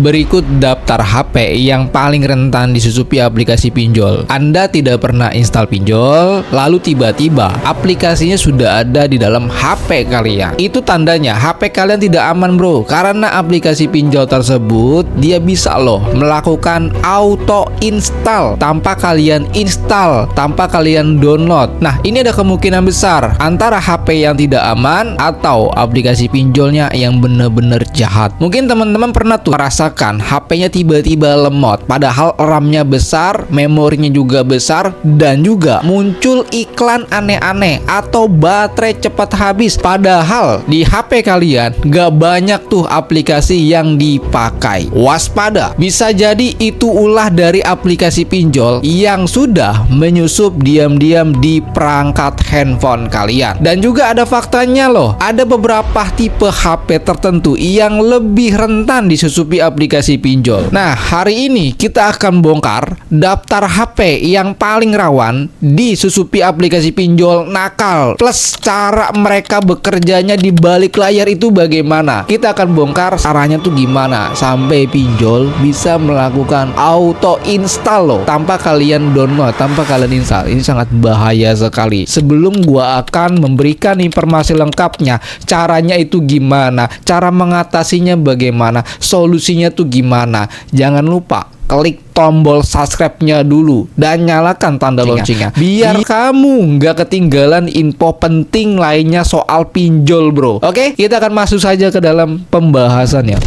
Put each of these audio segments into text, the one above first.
Berikut daftar HP yang paling rentan disusupi aplikasi pinjol. Anda tidak pernah install pinjol, lalu tiba-tiba aplikasinya sudah ada di dalam HP kalian. Itu tandanya HP kalian tidak aman bro, karena aplikasi pinjol tersebut dia bisa loh melakukan auto install tanpa kalian install, tanpa kalian download. Nah, ini ada kemungkinan besar antara HP yang tidak aman atau aplikasi pinjolnya yang benar-benar jahat. Mungkin teman-teman pernah tuh merasakan HP-nya tiba-tiba lemot, padahal RAM-nya besar, memorinya juga besar, dan juga muncul iklan aneh-aneh atau baterai cepat habis. Padahal di HP kalian gak banyak tuh aplikasi yang dipakai. Waspada, bisa jadi itu ulah dari aplikasi pinjol yang sudah menyusup diam-diam di perangkat handphone kalian. Dan juga ada faktanya loh, ada beberapa tipe HP tertentu yang lebih rentan disusupi aplikasi pinjol. Nah, hari ini kita akan bongkar daftar HP yang paling rawan disusupi aplikasi pinjol nakal, plus cara mereka bekerjanya di balik layar itu bagaimana. Kita akan bongkar caranya tuh gimana sampai pinjol bisa melakukan auto install loh tanpa kalian download, tanpa kalian install. Ini sangat bahaya sekali. Sebelum gua akan memberikan informasi lengkapnya, caranya itu gimana, cara mengatasinya bagaimana, solusinya tuh gimana, jangan lupa klik tombol subscribe-nya dulu dan nyalakan tanda loncengnya biar kamu nggak ketinggalan info penting lainnya soal pinjol bro. Oke, kita akan masuk saja ke dalam pembahasannya.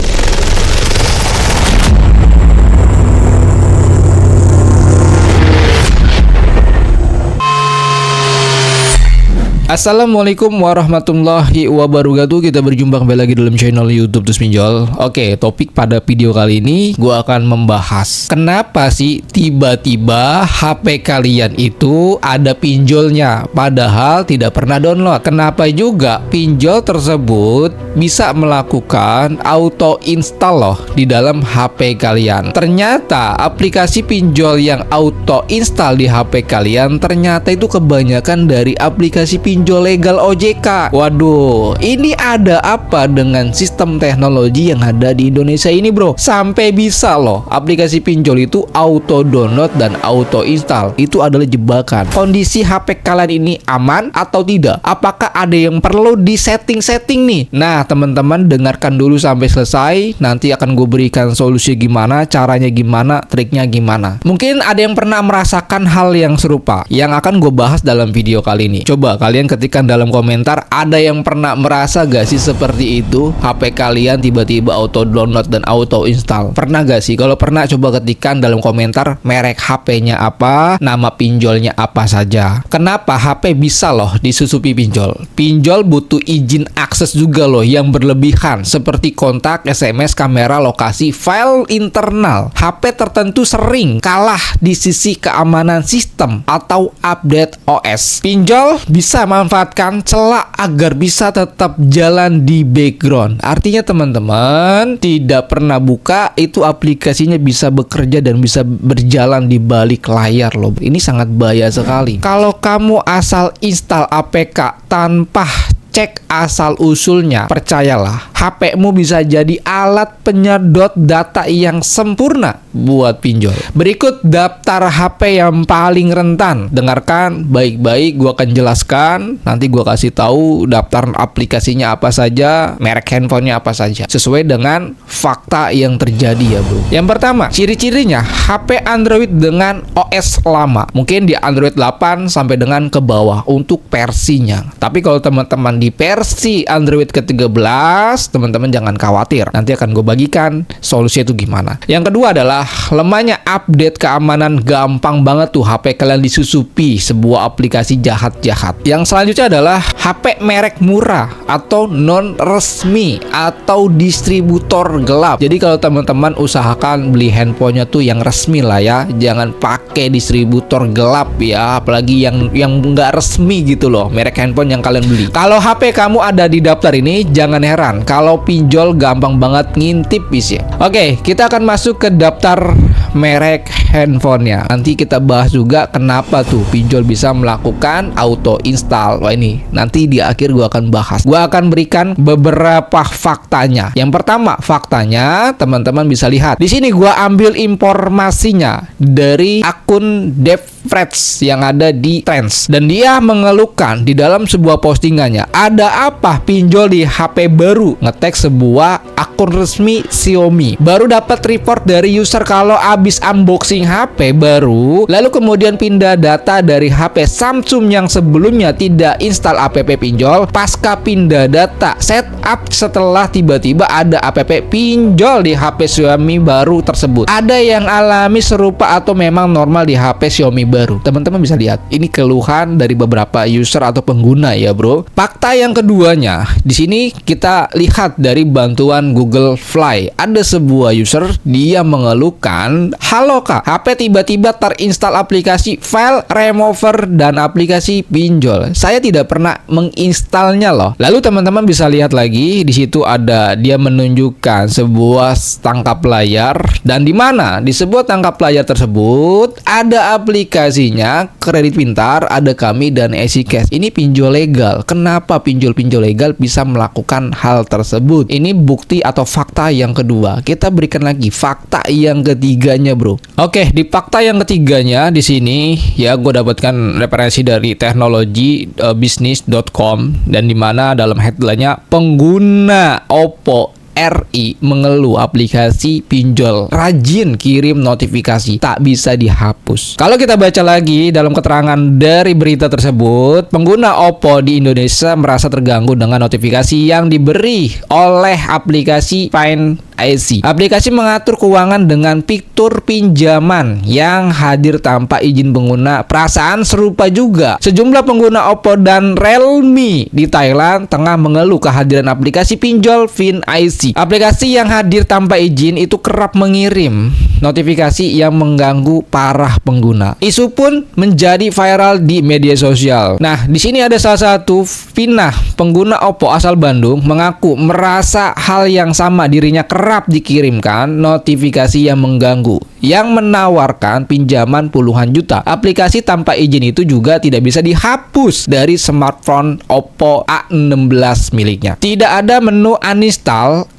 Assalamualaikum warahmatullahi wabarakatuh. Kita berjumpa kembali lagi dalam channel YouTube Terus Pinjol. Oke, topik pada video kali ini gue akan membahas kenapa sih tiba-tiba HP kalian itu ada pinjolnya padahal tidak pernah download. Kenapa juga pinjol tersebut bisa melakukan auto install loh di dalam HP kalian. Ternyata aplikasi pinjol yang auto install di HP kalian ternyata itu kebanyakan dari aplikasi pinjol legal OJK. Waduh, ini ada apa dengan sistem teknologi yang ada di Indonesia ini bro? Sampai bisa loh aplikasi pinjol itu auto download dan auto install. Itu adalah jebakan. Kondisi HP kalian ini aman atau tidak? Apakah ada yang perlu di setting-setting nih? Nah teman-teman, dengarkan dulu sampai selesai. Nanti akan gue berikan solusi gimana, caranya gimana, triknya gimana. Mungkin ada yang pernah merasakan hal yang serupa yang akan gue bahas dalam video kali ini. Coba kalian ketikkan dalam komentar, ada yang pernah merasa gak sih seperti itu? HP kalian tiba-tiba auto download dan auto install. Pernah gak sih? Kalau pernah, coba ketikkan dalam komentar merek HP-nya apa, nama pinjolnya apa saja. Kenapa HP bisa loh disusupi pinjol? Pinjol butuh izin akses juga loh yang berlebihan, seperti kontak, SMS, kamera, lokasi, file internal. HP tertentu sering kalah di sisi keamanan sistem atau update OS. Pinjol bisa manfaatkan celah agar bisa tetap jalan di background. Artinya teman-teman tidak pernah buka, itu aplikasinya bisa bekerja dan bisa berjalan di balik layar loh. Ini sangat bahaya sekali. Kalau kamu asal install APK tanpa cek asal usulnya, percayalah HP-mu bisa jadi alat penyedot data yang sempurna buat pinjol. Berikut daftar HP yang paling rentan. Dengarkan baik-baik, gua akan jelaskan. Nanti gua kasih tahu daftar aplikasinya apa saja, merek handphonenya apa saja, sesuai dengan fakta yang terjadi ya bro. Yang pertama, ciri-cirinya HP Android dengan OS lama. Mungkin di Android 8 sampai dengan ke bawah untuk versinya. Tapi kalau teman-teman di versi Android ke-13, teman-teman jangan khawatir. Nanti akan gue bagikan solusinya itu gimana. Yang kedua adalah lemahnya update keamanan. Gampang banget tuh HP kalian disusupi sebuah aplikasi jahat-jahat. Yang selanjutnya adalah HP merek murah atau non resmi atau distributor gelap. Jadi kalau teman-teman usahakan beli handphonenya tuh yang resmi lah ya, jangan pakai distributor gelap ya, apalagi yang nggak resmi gitu loh merek handphone yang kalian beli. Kalau HP kamu ada di daftar ini, jangan heran kalau pinjol gampang banget ngintip ya. Oke, kita akan masuk ke daftar merek handphonenya. Nanti kita bahas juga kenapa tuh pinjol bisa melakukan auto install. Wah, ini nanti di akhir gua akan bahas. Gua akan berikan beberapa faktanya. Yang pertama, faktanya teman-teman bisa lihat. Di sini gua ambil informasinya dari akun DevFrets yang ada di Trends, dan dia mengeluhkan di dalam sebuah postingannya, ada apa pinjol di HP baru, ngetek sebuah akun resmi Xiaomi. Baru dapat report dari user kalau abis unboxing HP baru, lalu kemudian pindah data dari HP Samsung yang sebelumnya tidak install app pinjol. Pasca pindah data setup, setelah tiba-tiba ada app pinjol di HP Xiaomi baru tersebut. Ada yang alami serupa atau memang normal di HP Xiaomi baru? Teman-teman bisa lihat, ini keluhan dari beberapa user atau pengguna ya bro. Fakta yang keduanya, di sini kita lihat dari bantuan Google Fly. Ada sebuah user, dia mengeluhkan, halo kak, HP tiba-tiba terinstall aplikasi file remover dan aplikasi pinjol. Saya tidak pernah menginstalnya loh. Lalu teman-teman bisa lihat lagi, di situ ada dia menunjukkan sebuah tangkap layar, dan di mana di sebuah tangkap layar tersebut ada aplikasinya Kredit Pintar, ada Kami, dan EasyCash. Ini pinjol legal. Kenapa pinjol-pinjol legal bisa melakukan hal tersebut? Ini bukti atau fakta yang kedua. Kita berikan lagi fakta yang ketiganya bro. Oke, di fakta yang ketiganya di sini ya gue dapatkan referensi dari teknologibisnis.com, dan dimana dalam headline-nya pengguna Oppo RI mengeluh aplikasi pinjol rajin kirim notifikasi tak bisa dihapus. Kalau kita baca lagi dalam keterangan dari berita tersebut, pengguna Oppo di Indonesia merasa terganggu dengan notifikasi yang diberi oleh aplikasi Find IC. Aplikasi mengatur keuangan dengan fitur pinjaman yang hadir tanpa izin pengguna. Perasaan serupa juga sejumlah pengguna Oppo dan Realme di Thailand tengah mengeluh kehadiran aplikasi pinjol Find IC. Aplikasi yang hadir tanpa izin itu kerap mengirim notifikasi yang mengganggu parah pengguna. Isu pun menjadi viral di media sosial. Nah, di sini ada salah satu Vina, pengguna Oppo asal Bandung, mengaku merasa hal yang sama, dirinya kerap dikirimkan notifikasi yang mengganggu yang menawarkan pinjaman puluhan juta. Aplikasi tanpa izin itu juga tidak bisa dihapus dari smartphone Oppo A16 miliknya. Tidak ada menu uninstall,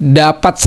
dapat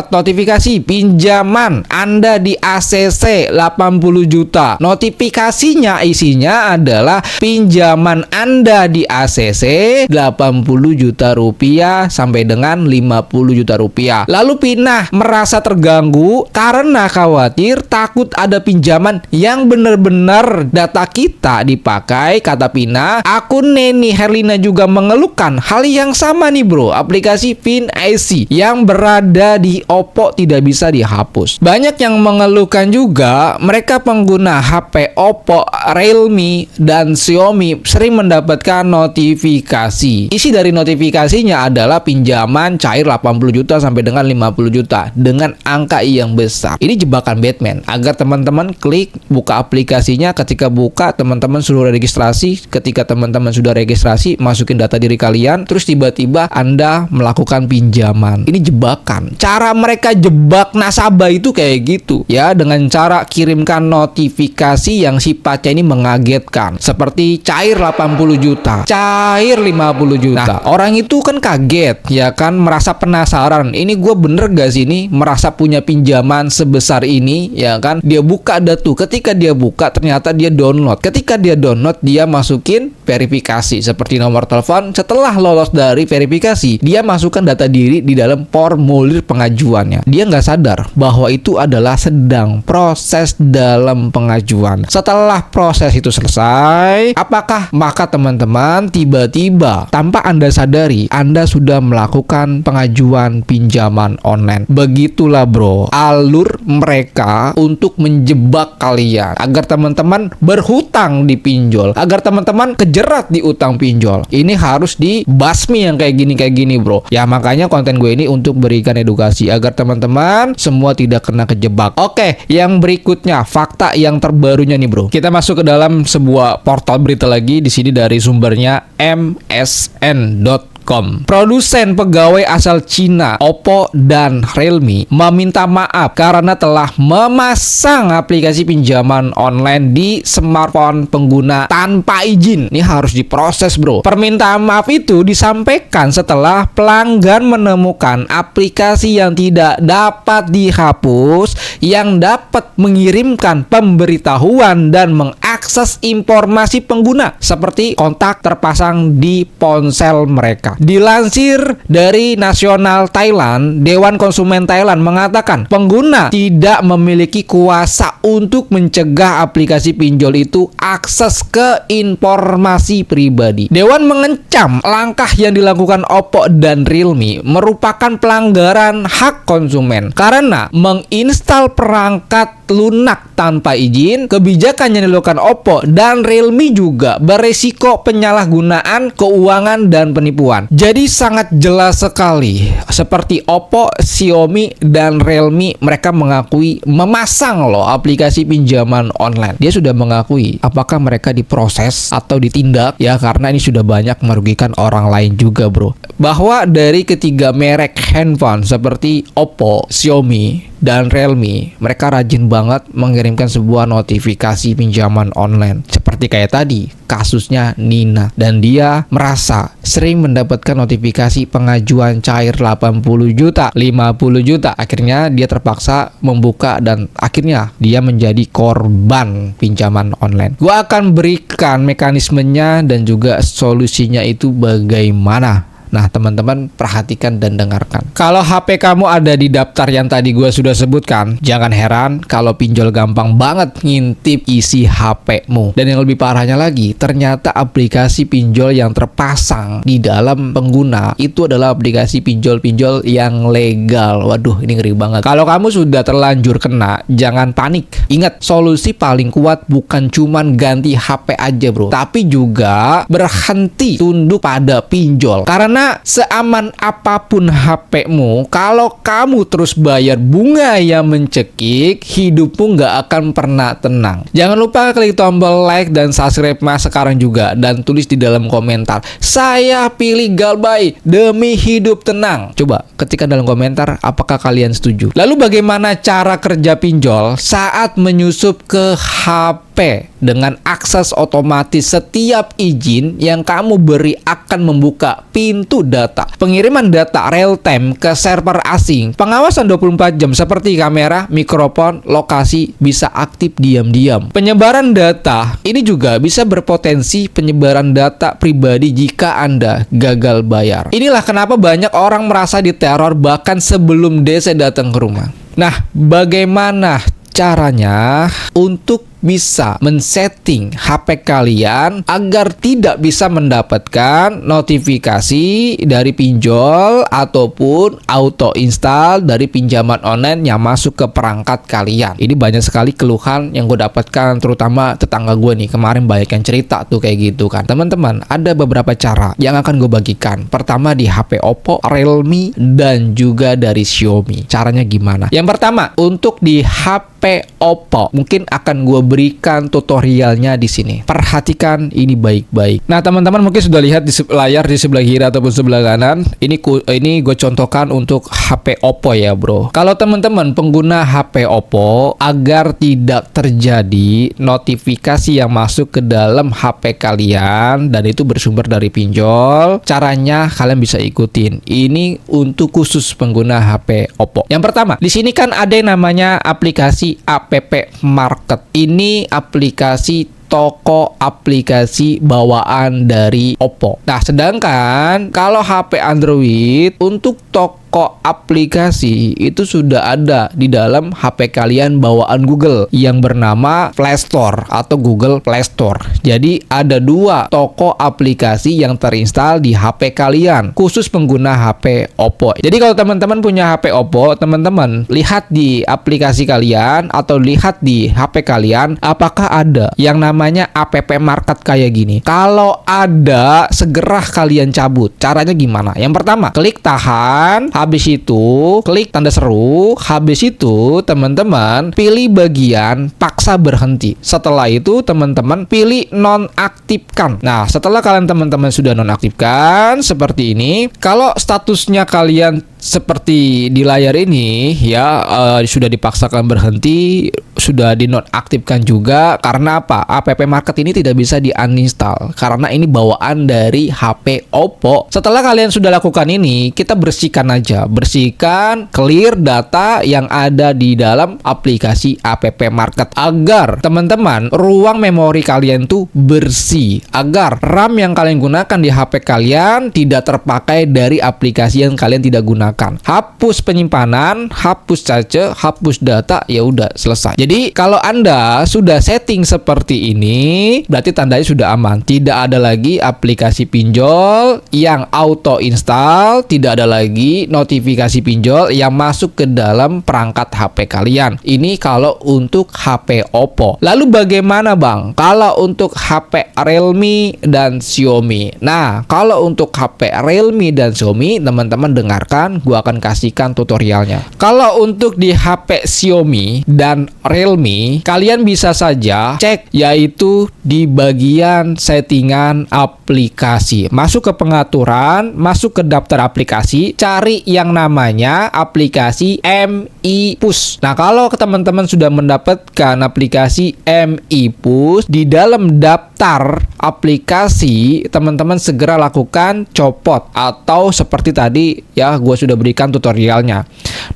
notifikasi pinjaman Anda di ACC 80 juta. Notifikasinya isinya adalah pinjaman Anda di ACC 80 juta rupiah sampai dengan 50 juta rupiah. Lalu Pina merasa terganggu karena khawatir takut ada pinjaman yang benar-benar data kita dipakai, kata Pina. Akun Neni Herlina juga mengeluhkan hal yang sama nih bro. Aplikasi Find IC yang berada di Oppo tidak bisa dihapus. Banyak yang mengeluhkan juga mereka pengguna HP Oppo, Realme, dan Xiaomi sering mendapatkan notifikasi. Isi dari notifikasinya adalah pinjaman cair 80 juta sampai dengan 50 juta dengan angka yang besar. Ini jebakan Batman agar teman-teman klik buka aplikasinya. Ketika buka, teman-teman sudah registrasi. Ketika teman-teman sudah registrasi, masukin data diri kalian, terus tiba-tiba Anda melakukan pinjaman. Ini jebakan. Cara mereka jebak nasabah itu kayak gitu ya, dengan cara kirimkan notifikasi yang sifatnya ini mengagetkan, seperti cair 80 juta, cair 50 juta. Nah, orang itu kan kaget ya kan, merasa penasaran, ini gue bener gak sih ini merasa punya pinjaman sebesar ini ya kan. Dia buka datu, ketika dia buka ternyata dia download. Ketika dia download, dia masukin verifikasi seperti nomor telepon. Setelah lolos dari verifikasi, dia masukkan data diri di dalam formulir pengajuannya. Dia nggak sadar bahwa itu adalah sedang proses dalam pengajuan. Setelah proses itu selesai, apakah maka teman-teman tiba-tiba tanpa Anda sadari, Anda sudah melakukan pengajuan pinjaman online. Begitulah bro, alur mereka untuk menjebak kalian agar teman-teman berhutang di pinjol, agar teman-teman kejerat di utang pinjol. Ini harus dibasmi yang kayak gini bro. Ya makanya konten gue ini untuk berikan edukasi agar teman-teman semua tidak kena kejebak. Oke, yang berikutnya fakta yang terbarunya nih bro. Kita masuk ke dalam sebuah portal berita lagi, di sini dari sumbernya msn.com. Detik.com. Produsen pegawai asal Cina, Oppo dan Realme meminta maaf karena telah memasang aplikasi pinjaman online di smartphone pengguna tanpa izin. Ini harus diproses, bro. Permintaan maaf itu disampaikan setelah pelanggan menemukan aplikasi yang tidak dapat dihapus yang dapat mengirimkan pemberitahuan dan mengakses informasi pengguna seperti kontak terpasang di ponsel mereka. Dilansir dari Nasional Thailand, Dewan Konsumen Thailand mengatakan pengguna tidak memiliki kuasa untuk mencegah aplikasi pinjol itu akses ke informasi pribadi. Dewan mengecam langkah yang dilakukan Oppo dan Realme merupakan pelanggaran hak konsumen karena menginstal perangkat lunak tanpa izin. Kebijakan yang dilakukan Oppo dan Realme juga beresiko penyalahgunaan keuangan dan penipuan. Jadi sangat jelas sekali seperti Oppo, Xiaomi dan Realme, mereka mengakui memasang loh aplikasi pinjaman online. Dia sudah mengakui. Apakah mereka diproses atau ditindak ya, karena ini sudah banyak merugikan orang lain juga, bro. Bahwa dari ketiga merek handphone seperti Oppo, Xiaomi dan Realme, mereka rajin banget mengirimkan sebuah notifikasi pinjaman online. Seperti kayak tadi, kasusnya Nina. Dan dia merasa sering mendapatkan notifikasi pengajuan cair 80 juta, 50 juta. Akhirnya dia terpaksa membuka dan akhirnya dia menjadi korban pinjaman online. Gua akan berikan mekanismenya dan juga solusinya itu bagaimana. Nah, teman-teman perhatikan dan dengarkan. Kalau HP kamu ada di daftar yang tadi gue sudah sebutkan, jangan heran kalau pinjol gampang banget ngintip isi HP-mu. Dan yang lebih parahnya lagi, ternyata aplikasi pinjol yang terpasang di dalam pengguna itu adalah aplikasi pinjol-pinjol yang legal. Waduh, ini ngeri banget. Kalau kamu sudah terlanjur kena, jangan panik. Ingat, solusi paling kuat bukan cuman ganti HP aja, bro, tapi juga berhenti tunduk pada pinjol. Karena seaman apapun HP-mu, kalau kamu terus bayar bunga yang mencekik, hidupmu nggak akan pernah tenang. Jangan lupa klik tombol like dan subscribe mas sekarang juga, dan tulis di dalam komentar, saya pilih Galbay demi hidup tenang. Coba ketikkan dalam komentar apakah kalian setuju. Lalu bagaimana cara kerja pinjol saat menyusup ke HP dengan akses otomatis? Setiap izin yang kamu beri akan membuka pintu data, pengiriman data real time ke server asing, pengawasan 24 jam seperti kamera, mikrofon, lokasi bisa aktif diam-diam. Penyebaran data ini juga bisa berpotensi penyebaran data pribadi jika Anda gagal bayar. Inilah kenapa banyak orang merasa diteror bahkan sebelum DC datang ke rumah. Nah, bagaimana caranya untuk bisa men-setting HP kalian agar tidak bisa mendapatkan notifikasi dari pinjol ataupun auto install dari pinjaman online yang masuk ke perangkat kalian? Ini banyak sekali keluhan yang gue dapatkan, terutama tetangga gue nih. Kemarin banyak yang cerita tuh kayak gitu kan. Teman-teman, ada beberapa cara yang akan gue bagikan. Pertama di HP Oppo, Realme, dan juga dari Xiaomi. Caranya gimana? Yang pertama, untuk di HP Oppo, mungkin akan gue berikan tutorialnya di sini. Perhatikan ini baik-baik. Nah, teman-teman mungkin sudah lihat di layar di sebelah kiri ataupun sebelah kanan. Ini gue contohkan untuk HP Oppo ya, bro. Kalau teman-teman pengguna HP Oppo, agar tidak terjadi notifikasi yang masuk ke dalam HP kalian dan itu bersumber dari pinjol, caranya kalian bisa ikutin. Ini untuk khusus pengguna HP Oppo. Yang pertama, di sini kan ada yang namanya aplikasi App Market. Ini aplikasi toko aplikasi bawaan dari Oppo. Nah, sedangkan kalau HP Android untuk toko aplikasi itu sudah ada di dalam HP kalian bawaan Google yang bernama Play Store atau Google Play Store. Jadi ada dua toko aplikasi yang terinstall di HP kalian khusus pengguna HP Oppo. Jadi kalau teman-teman punya HP Oppo, teman-teman lihat di aplikasi kalian atau lihat di HP kalian apakah ada yang namanya App Market kayak gini. Kalau ada, segera kalian cabut. Caranya gimana? Yang pertama, klik tahan, Habis itu klik tanda seru. Habis itu teman-teman pilih bagian paksa berhenti. Setelah itu teman-teman pilih nonaktifkan. Nah, setelah kalian teman-teman sudah nonaktifkan seperti ini, kalau statusnya kalian seperti di layar ini ya, sudah dipaksakan berhenti, sudah dinonaktifkan juga. Karena apa? App Market ini tidak bisa di-uninstall karena ini bawaan dari HP Oppo. Setelah kalian sudah lakukan ini, kita bersihkan aja, bersihkan, clear data yang ada di dalam aplikasi App Market agar teman-teman ruang memori kalian tuh bersih, agar RAM yang kalian gunakan di HP kalian tidak terpakai dari aplikasi yang kalian tidak gunakan. Hapus penyimpanan, hapus cache, hapus data, ya udah selesai. Jadi kalau Anda sudah setting seperti ini, berarti tandanya sudah aman. Tidak ada lagi aplikasi pinjol yang auto install, tidak ada lagi notifikasi pinjol yang masuk ke dalam perangkat HP kalian. Ini kalau untuk HP Oppo. Lalu bagaimana Bang kalau untuk HP Realme dan Xiaomi? Nah, kalau untuk HP Realme dan Xiaomi, teman-teman dengarkan, gua akan kasihkan tutorialnya. Kalau untuk di HP Xiaomi dan Realme, kalian bisa saja cek yaitu di bagian settingan aplikasi. Masuk ke pengaturan, masuk ke daftar aplikasi, cari yang namanya aplikasi Mi Push. Nah, kalau teman-teman sudah mendapatkan aplikasi Mi Push, di dalam daftar aplikasi teman-teman segera lakukan copot atau seperti tadi ya, gue sudah berikan tutorialnya.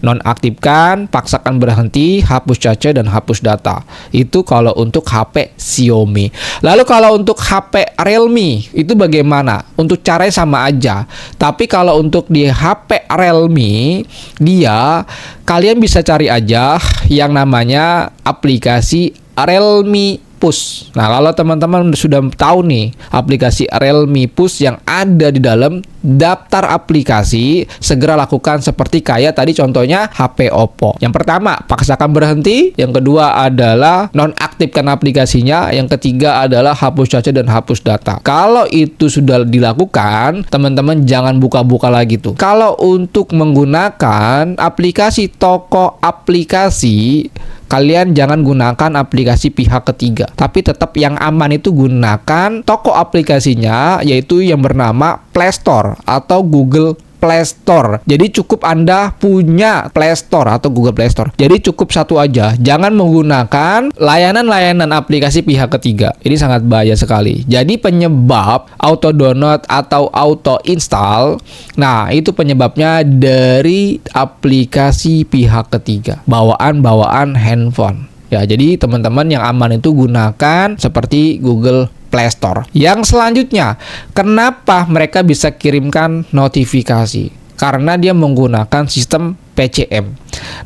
Nonaktifkan, paksakan berhenti, hapus cache dan hapus data. Itu kalau untuk HP Xiaomi. Lalu kalau untuk HP Realme itu bagaimana? Untuk caranya sama aja. Tapi kalau untuk di HP Realme, dia kalian bisa cari aja yang namanya aplikasi Realme Push. Nah, kalau teman-teman sudah tahu nih aplikasi Realme Push yang ada di dalam daftar aplikasi, segera lakukan seperti kayak tadi contohnya HP Oppo. Yang pertama, paksakan berhenti. Yang kedua adalah nonaktifkan aplikasinya. Yang ketiga adalah hapus cache dan hapus data. Kalau itu sudah dilakukan, teman-teman jangan buka-buka lagi tuh. Kalau untuk menggunakan aplikasi toko aplikasi, kalian jangan gunakan aplikasi pihak ketiga, tapi tetap yang aman itu gunakan toko aplikasinya, yaitu yang bernama Play Store atau Google Play Store. Jadi cukup Anda punya Play Store atau Google Play Store. Jadi cukup satu aja. Jangan menggunakan layanan-layanan aplikasi pihak ketiga. Ini sangat bahaya sekali. Jadi penyebab auto download atau auto install, nah itu penyebabnya dari aplikasi pihak ketiga, bawaan handphone. Ya, jadi teman-teman yang aman itu gunakan seperti Google Play Store. Yang selanjutnya, kenapa mereka bisa kirimkan notifikasi? Karena dia menggunakan sistem PCM.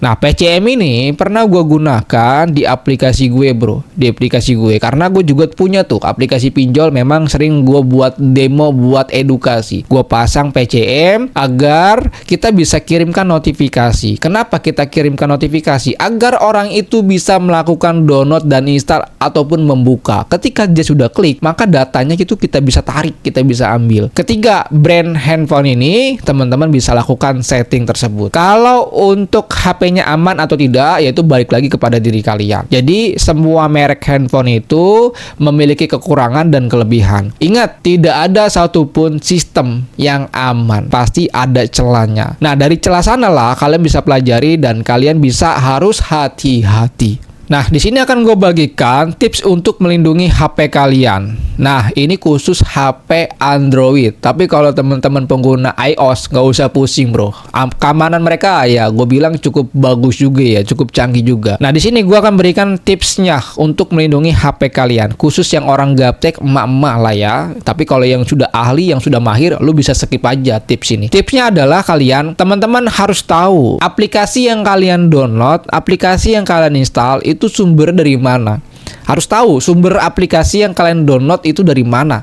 Nah, PCM ini pernah gue gunakan di aplikasi gue bro, di aplikasi gue, karena gue juga punya tuh aplikasi pinjol. Memang sering gue buat demo, buat edukasi. Gue pasang PCM agar kita bisa kirimkan notifikasi. Kenapa kita kirimkan notifikasi? Agar orang itu bisa melakukan download dan install ataupun membuka. Ketika dia sudah klik, maka datanya itu kita bisa tarik, kita bisa ambil. Ketiga, brand handphone ini teman-teman bisa lakukan setting tersebut. Kalau untuk HP-nya aman atau tidak, yaitu balik lagi kepada diri kalian. Jadi semua merek handphone itu memiliki kekurangan dan kelebihan. Ingat, tidak ada satupun sistem yang aman. Pasti ada celahnya. Nah, dari celah sanalah kalian bisa pelajari dan kalian bisa harus hati-hati. Nah, di sini akan gue bagikan tips untuk melindungi HP kalian. Nah, ini khusus HP Android. Tapi kalau teman-teman pengguna iOS, nggak usah pusing bro. Keamanan mereka ya gue bilang cukup bagus juga ya, cukup canggih juga. Nah, di sini gue akan berikan tipsnya untuk melindungi HP kalian. Khusus yang orang gaptek, emak-emak lah ya. Tapi kalau yang sudah ahli, yang sudah mahir, lu bisa skip aja tips ini. Tipsnya adalah kalian, teman-teman harus tahu aplikasi yang kalian download, aplikasi yang kalian install itu sumber dari mana. Harus tahu sumber aplikasi yang kalian download itu dari mana.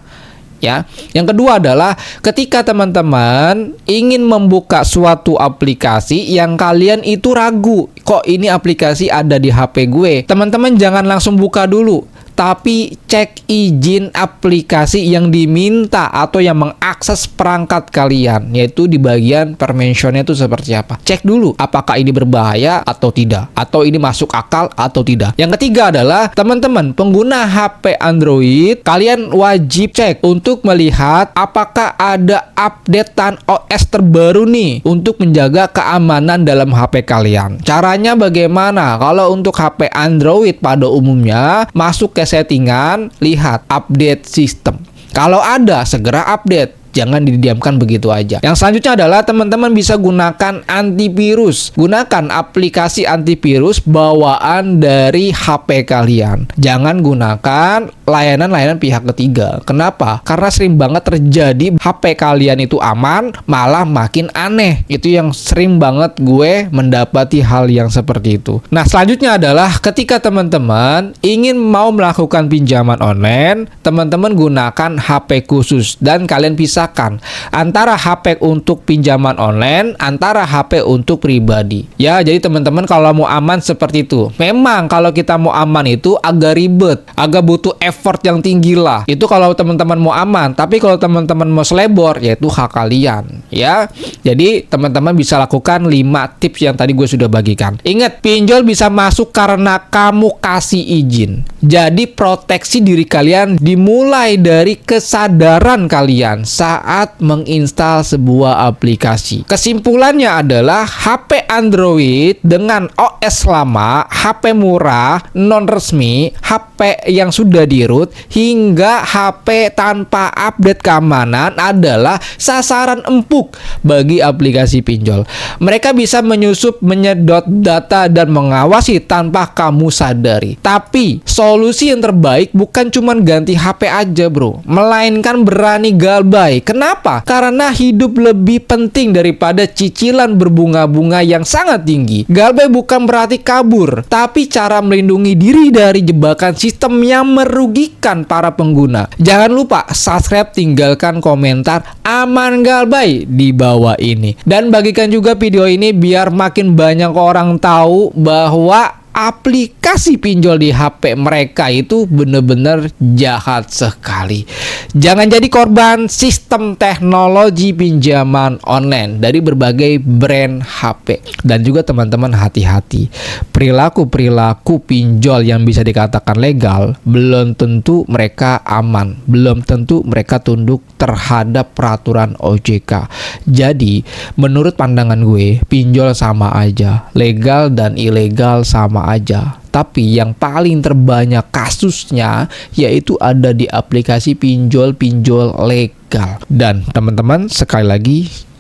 Ya. Yang kedua adalah ketika teman-teman ingin membuka suatu aplikasi yang kalian itu ragu, kok ini aplikasi ada di HP gue. Teman-teman jangan langsung buka dulu. tapi cek izin aplikasi yang diminta atau yang mengakses perangkat kalian, yaitu di bagian permissionnya itu seperti apa. Cek dulu apakah ini berbahaya atau tidak, atau ini masuk akal atau tidak. Yang ketiga adalah teman-teman pengguna HP Android, kalian wajib cek untuk melihat apakah ada updatean OS terbaru nih untuk menjaga keamanan dalam HP kalian. Caranya bagaimana? Kalau untuk HP Android pada umumnya, masuk ke settingan, lihat update sistem. Kalau ada, segera update. Jangan didiamkan begitu aja. Yang selanjutnya adalah teman-teman bisa gunakan antivirus. Gunakan aplikasi antivirus bawaan dari HP kalian. Jangan gunakan layanan-layanan pihak ketiga. Kenapa? Karena sering banget terjadi HP kalian itu aman, malah makin aneh. Itu yang sering banget gue mendapati hal yang seperti itu. Nah, selanjutnya adalah ketika teman-teman ingin mau melakukan pinjaman online, teman-teman gunakan HP khusus dan kalian pisahkan antara HP untuk pinjaman online, antara HP untuk pribadi. Ya, jadi teman-teman kalau mau aman seperti itu. Memang kalau kita mau aman itu agak ribet, agak butuh effort yang tinggi lah. Itu kalau teman-teman mau aman. Tapi kalau teman-teman mau selebor, yaitu hak kalian. Ya, jadi teman-teman bisa lakukan 5 tips yang tadi gue sudah bagikan. Ingat, pinjol bisa masuk karena kamu kasih izin. Jadi proteksi diri kalian dimulai dari kesadaran kalian saat menginstal sebuah aplikasi. Kesimpulannya adalah HP Android dengan OS lama, HP murah, non resmi, HP yang sudah di-root, hingga HP tanpa update keamanan adalah sasaran empuk bagi aplikasi pinjol. Mereka bisa menyusup, menyedot data dan mengawasi tanpa kamu sadari. Tapi solusi yang terbaik bukan cuma ganti HP aja, bro, melainkan berani galbay. Kenapa? Karena hidup lebih penting daripada cicilan berbunga-bunga yang sangat tinggi. Galbay bukan berarti kabur, tapi cara melindungi diri dari jebakan sistem yang merugikan para pengguna. Jangan lupa subscribe, tinggalkan komentar aman galbay di bawah ini. Dan bagikan juga video ini biar makin banyak orang tahu bahwa aplikasi pinjol di HP mereka itu bener-bener jahat sekali. Jangan jadi korban sistem teknologi pinjaman online dari berbagai brand HP. Dan juga teman-teman hati-hati, perilaku-perilaku pinjol yang bisa dikatakan legal belum tentu mereka aman, belum tentu mereka tunduk terhadap peraturan OJK. Jadi menurut pandangan gue, pinjol sama aja, legal dan ilegal sama aja. Tapi yang paling terbanyak kasusnya yaitu ada di aplikasi pinjol-pinjol legal. Dan teman-teman, sekali lagi,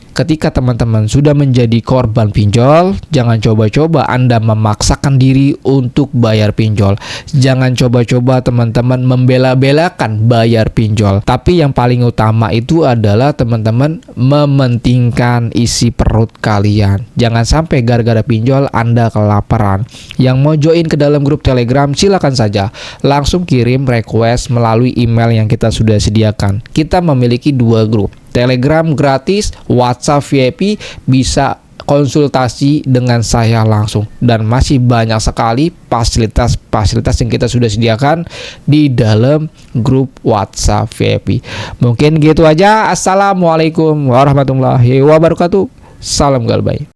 ketika teman-teman sudah menjadi korban pinjol, jangan coba-coba Anda memaksakan diri untuk bayar pinjol. Jangan coba-coba teman-teman membela-belakan bayar pinjol. Tapi yang paling utama itu adalah teman-teman mementingkan isi perut kalian. Jangan sampai gara-gara pinjol Anda kelaparan. Yang mau join ke dalam grup Telegram, silakan saja. Langsung kirim request melalui email yang kita sudah sediakan. Kita memiliki 2 grup. Telegram gratis, WhatsApp VIP, bisa konsultasi dengan saya langsung. Dan masih banyak sekali fasilitas-fasilitas yang kita sudah sediakan di dalam grup WhatsApp VIP. Mungkin gitu aja. Assalamualaikum warahmatullahi wabarakatuh. Salam galbay.